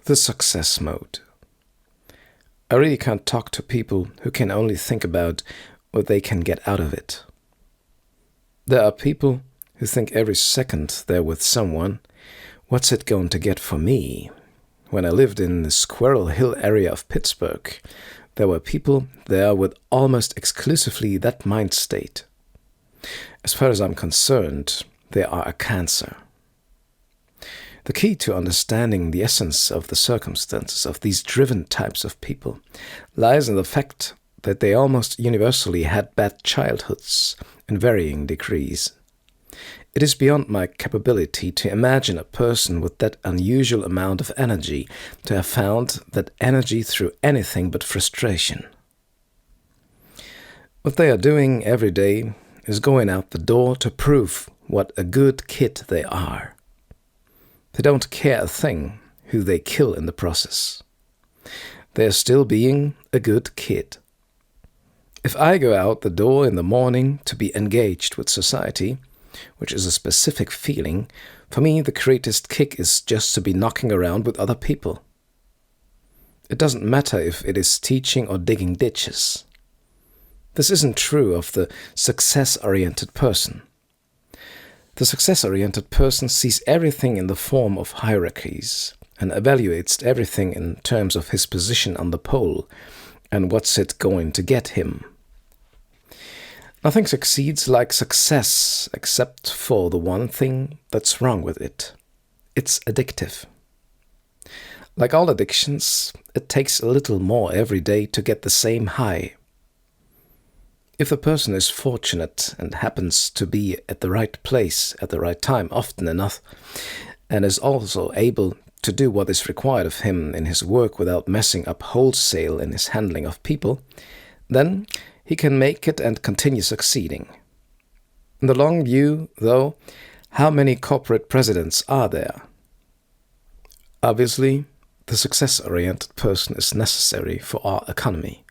The success mode. I really can't talk to people who can only think about what they can get out of it. There are people who think every second they're with someone, what's it going to get for me? When I lived in the Squirrel Hill area of Pittsburgh, there were people there with almost exclusively that mind state. As far as I'm concerned, they are a cancer. The key to understanding the essence of the circumstances of these driven types of people lies in the fact that they almost universally had bad childhoods in varying degrees. It is beyond my capability to imagine a person with that unusual amount of energy to have found that energy through anything but frustration. What they are doing every day is going out the door to prove what a good kid they are. They don't care a thing who they kill in the process. They are still being a good kid. If I go out the door in the morning to be engaged with society, which is a specific feeling, for me the greatest kick is just to be knocking around with other people. It doesn't matter if it is teaching or digging ditches. This isn't true of the success-oriented person. The success-oriented person sees everything in the form of hierarchies and evaluates everything in terms of his position on the pole and what's it going to get him. Nothing succeeds like success except for the one thing that's wrong with it. It's addictive. Like all addictions, it takes a little more every day to get the same high. If a person is fortunate and happens to be at the right place at the right time often enough, and is also able to do what is required of him in his work without messing up wholesale in his handling of people, then he can make it and continue succeeding. In the long view, though, how many corporate presidents are there? Obviously, the success-oriented person is necessary for our economy.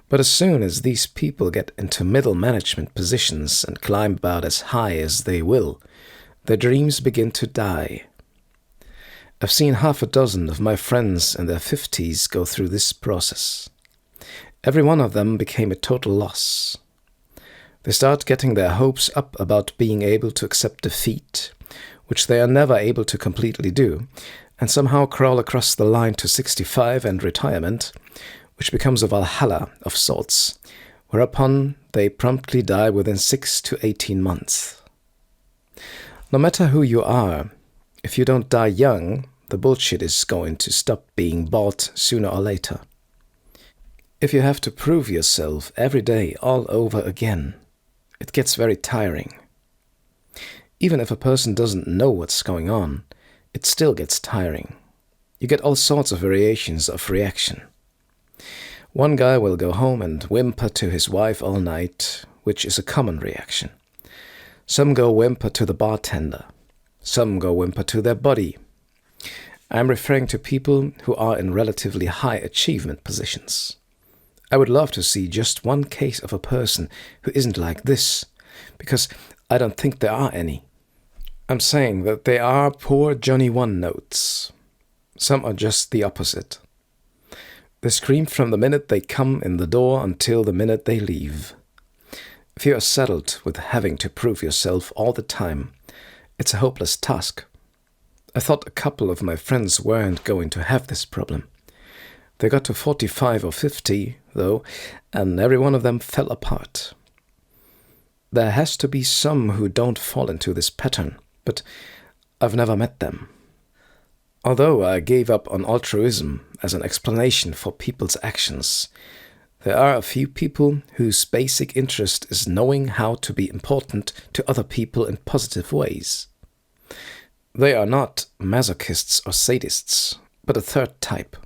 But as soon as these people get into middle management positions and climb about as high as they will, their dreams begin to die. I've seen half a dozen of my friends in their 50s go through this process. Every one of them became a total loss. They start getting their hopes up about being able to accept defeat, which they are never able to completely do, and somehow crawl across the line to 65 and retirement, which becomes a Valhalla of sorts, whereupon they promptly die within 6 to 18 months. No matter who you are, if you don't die young, the bullshit is going to stop being bought sooner or later. If you have to prove yourself every day all over again, it gets very tiring. Even if a person doesn't know what's going on, it still gets tiring. You get all sorts of variations of reaction. One guy will go home and whimper to his wife all night, which is a common reaction. Some go whimper to the bartender. Some go whimper to their body. I'm referring to people who are in relatively high achievement positions. I would love to see just one case of a person who isn't like this, because I don't think there are any. I'm saying that they are poor Johnny One Notes. Some are just the opposite. They scream from the minute they come in the door until the minute they leave. If you are settled with having to prove yourself all the time, it's a hopeless task. I thought a couple of my friends weren't going to have this problem. They got to 45 or 50, though, and every one of them fell apart. There has to be some who don't fall into this pattern, but I've never met them. Although I gave up on altruism as an explanation for people's actions, there are a few people whose basic interest is knowing how to be important to other people in positive ways. They are not masochists or sadists, but a third type.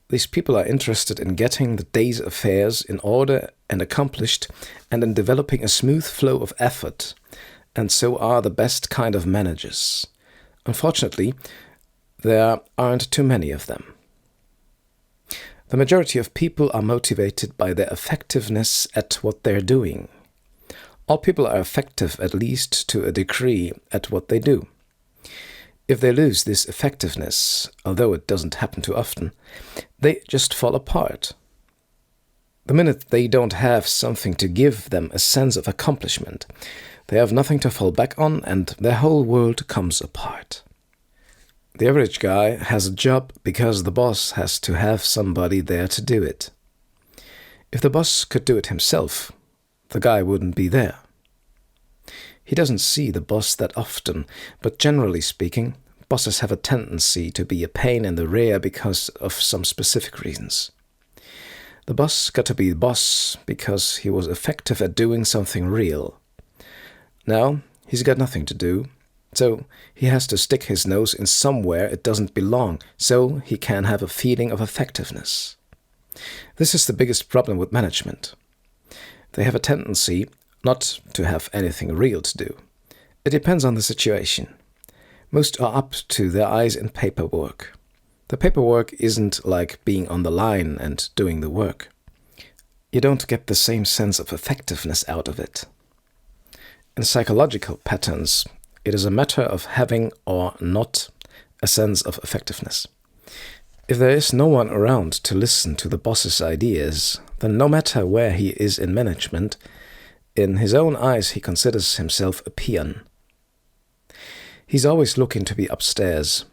These people are interested in getting the day's affairs in order and accomplished and in developing a smooth flow of effort, and so are the best kind of managers. Unfortunately, there aren't too many of them. The majority of people are motivated by their effectiveness at what they're doing. All people are effective at least to a degree at what they do. If they lose this effectiveness, although it doesn't happen too often, they just fall apart. The minute they don't have something to give them a sense of accomplishment, they have nothing to fall back on and their whole world comes apart. The average guy has a job because the boss has to have somebody there to do it. If the boss could do it himself, the guy wouldn't be there. He doesn't see the boss that often, but generally speaking, bosses have a tendency to be a pain in the rear because of some specific reasons. The boss got to be the boss because he was effective at doing something real. Now, he's got nothing to do, so he has to stick his nose in somewhere it doesn't belong, so he can have a feeling of effectiveness. This is the biggest problem with management. They have a tendency not to have anything real to do. It depends on the situation. Most are up to their eyes in paperwork. The paperwork isn't like being on the line and doing the work. You don't get the same sense of effectiveness out of it. In psychological patterns, it is a matter of having or not a sense of effectiveness. If there is no one around to listen to the boss's ideas, then no matter where he is in management, in his own eyes he considers himself a peon. He's always looking to be upstairs,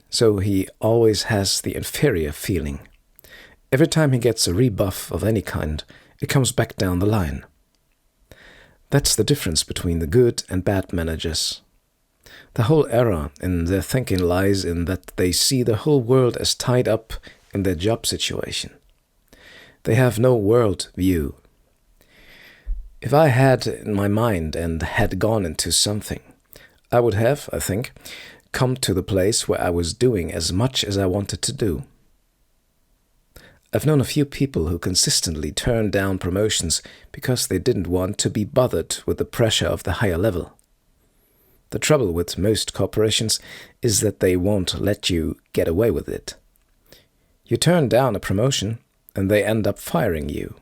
so he always has the inferior feeling. Every time he gets a rebuff of any kind, it comes back down the line. That's the difference between the good and bad managers. The whole error in their thinking lies in that they see the whole world as tied up in their job situation. They have no world view. If I had in my mind and had gone into something, I would have, I think, come to the place where I was doing as much as I wanted to do. I've known a few people who consistently turned down promotions because they didn't want to be bothered with the pressure of the higher level. The trouble with most corporations is that they won't let you get away with it. You turn down a promotion and they end up firing you.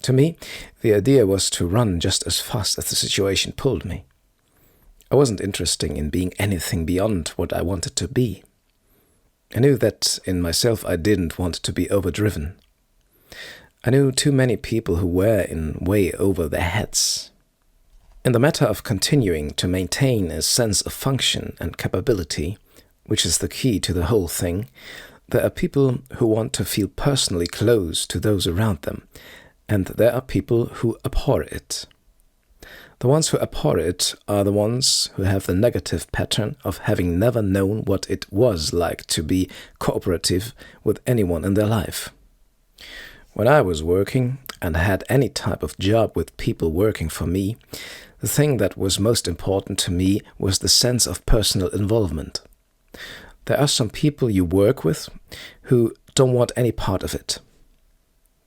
To me, the idea was to run just as fast as the situation pulled me. I wasn't interested in being anything beyond what I wanted to be. I knew that in myself I didn't want to be overdriven. I knew too many people who were in way over their heads. In the matter of continuing to maintain a sense of function and capability, which is the key to the whole thing, there are people who want to feel personally close to those around them, and there are people who abhor it. The ones who abhor it are the ones who have the negative pattern of having never known what it was like to be cooperative with anyone in their life. When I was working and had any type of job with people working for me, the thing that was most important to me was the sense of personal involvement. There are some people you work with who don't want any part of it.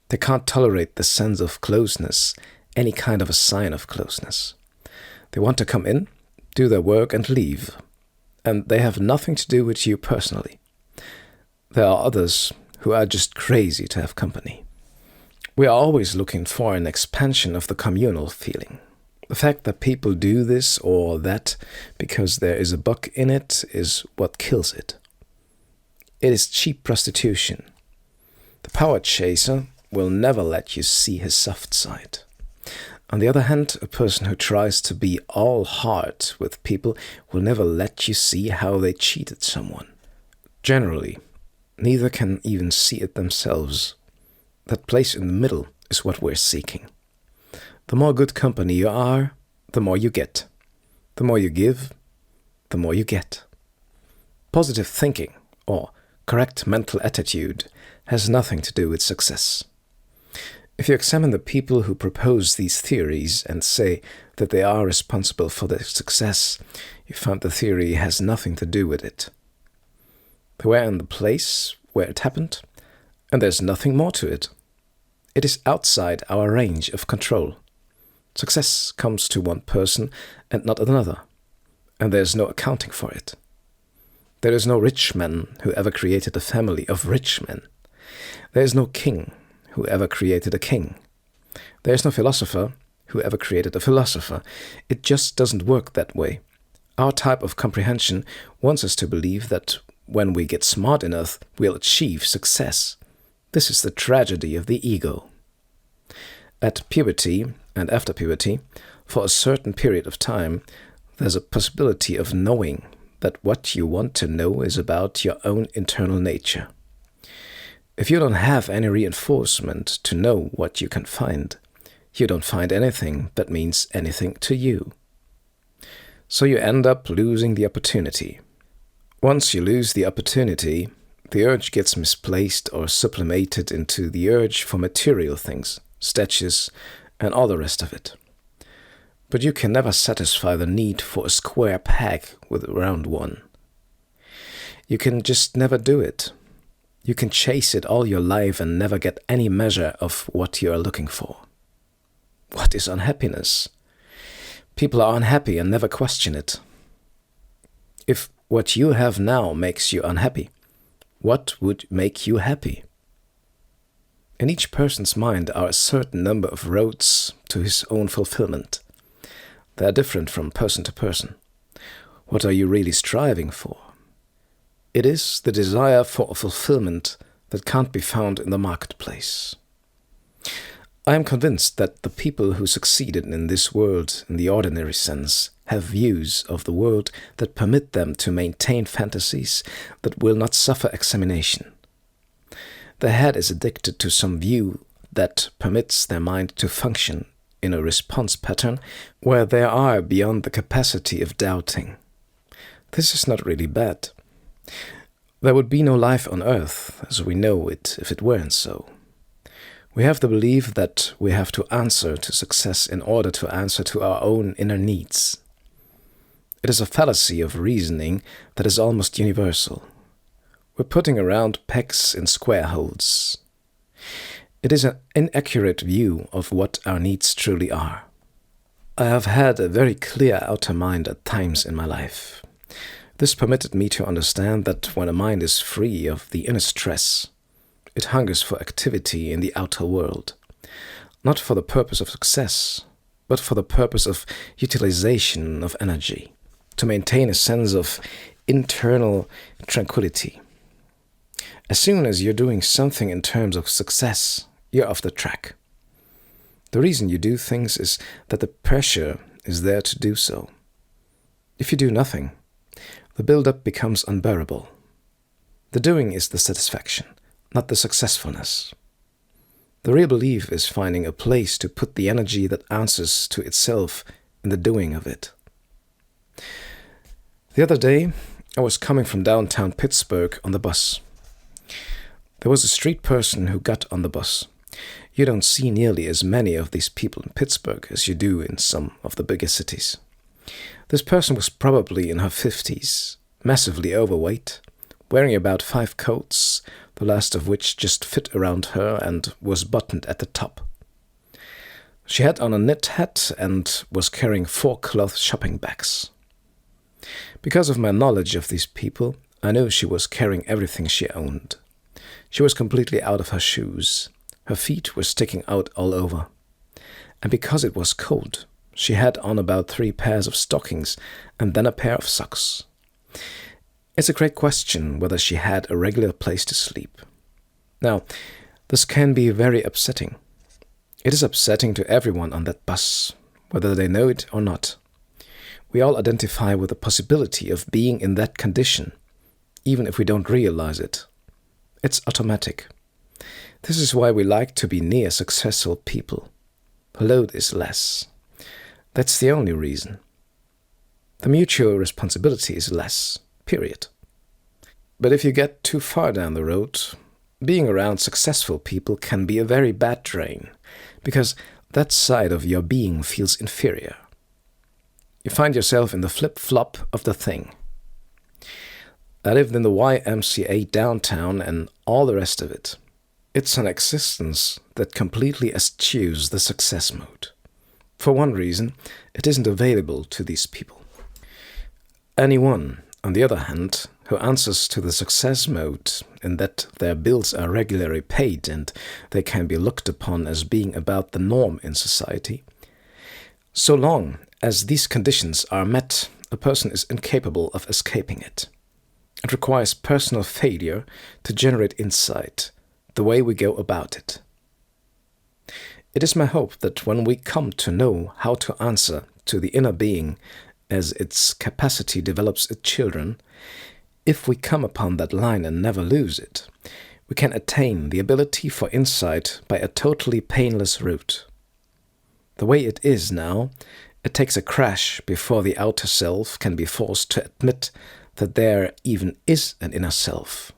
They can't tolerate the sense of closeness, any kind of a sign of closeness. They want to come in, do their work and leave, and they have nothing to do with you personally. There are others who are just crazy to have company. We are always looking for an expansion of the communal feeling. The fact that people do this or that because there is a buck in it is what kills it. It is cheap prostitution. The power chaser will never let you see his soft side. On the other hand, a person who tries to be all heart with people will never let you see how they cheated someone. Generally, neither can even see it themselves. That place in the middle is what we're seeking. The more good company you are, the more you get. The more you give, the more you get. Positive thinking, or correct mental attitude, has nothing to do with success. If you examine the people who propose these theories and say that they are responsible for their success, you find the theory has nothing to do with it. They were in the place where it happened, and there's nothing more to it. It is outside our range of control. Success comes to one person and not another, and there's no accounting for it. There is no rich man who ever created a family of rich men. There is no king who ever created a king. There is no philosopher who ever created a philosopher. It just doesn't work that way. Our type of comprehension wants us to believe that when we get smart enough, we'll achieve success. This is the tragedy of the ego. At puberty and after puberty, for a certain period of time, there's a possibility of knowing that what you want to know is about your own internal nature. If you don't have any reinforcement to know what you can find, you don't find anything that means anything to you. So you end up losing the opportunity. Once you lose the opportunity, the urge gets misplaced or sublimated into the urge for material things, statues, and all the rest of it. But you can never satisfy the need for a square peg with a round one. You can just never do it. You can chase it all your life and never get any measure of what you are looking for. What is unhappiness? People are unhappy and never question it. If what you have now makes you unhappy, what would make you happy? In each person's mind are a certain number of roads to his own fulfillment. They are different from person to person. What are you really striving for? It is the desire for a fulfillment that can't be found in the marketplace. I am convinced that the people who succeeded in this world in the ordinary sense have views of the world that permit them to maintain fantasies that will not suffer examination. Their head is addicted to some view that permits their mind to function in a response pattern where they are beyond the capacity of doubting. This is not really bad. There would be no life on earth as we know it if it weren't so. We have the belief that we have to answer to success in order to answer to our own inner needs. It is a fallacy of reasoning that is almost universal. We're putting around pegs in square holes. It is an inaccurate view of what our needs truly are. I have had a very clear outer mind at times in my life. This permitted me to understand that when a mind is free of the inner stress, it hungers for activity in the outer world, not for the purpose of success, but for the purpose of utilization of energy, to maintain a sense of internal tranquility. As soon as you're doing something in terms of success, you're off the track. The reason you do things is that the pressure is there to do so. If you do nothing, the build-up becomes unbearable. The doing is the satisfaction, not the successfulness. The real belief is finding a place to put the energy that answers to itself in the doing of it. The other day, I was coming from downtown Pittsburgh on the bus. There was a street person who got on the bus. You don't see nearly as many of these people in Pittsburgh as you do in some of the bigger cities. This person was probably in her 50s, massively overweight, wearing about 5 coats, the last of which just fit around her and was buttoned at the top. She had on a knit hat and was carrying 4 cloth shopping bags. Because of my knowledge of these people, I knew she was carrying everything she owned. She was completely out of her shoes. Her feet were sticking out all over. And because it was cold, she had on about 3 pairs of stockings and then a pair of socks. It's a great question whether she had a regular place to sleep. Now, this can be very upsetting. It is upsetting to everyone on that bus, whether they know it or not. We all identify with the possibility of being in that condition, even if we don't realize it. It's automatic. This is why we like to be near successful people. The load is less. That's the only reason. The mutual responsibility is less, period. But if you get too far down the road, being around successful people can be a very bad drain, because that side of your being feels inferior. You find yourself in the flip-flop of the thing. I lived in the YMCA downtown and all the rest of it. It's an existence that completely eschews the success mode. For one reason, it isn't available to these people. Anyone, on the other hand, who answers to the success mode in that their bills are regularly paid and they can be looked upon as being about the norm in society, so long as these conditions are met, a person is incapable of escaping it. It requires personal failure to generate insight, the way we go about it. It is my hope that when we come to know how to answer to the inner being as its capacity develops its children, if we come upon that line and never lose it, we can attain the ability for insight by a totally painless route. The way it is now, it takes a crash before the outer self can be forced to admit that there even is an inner self.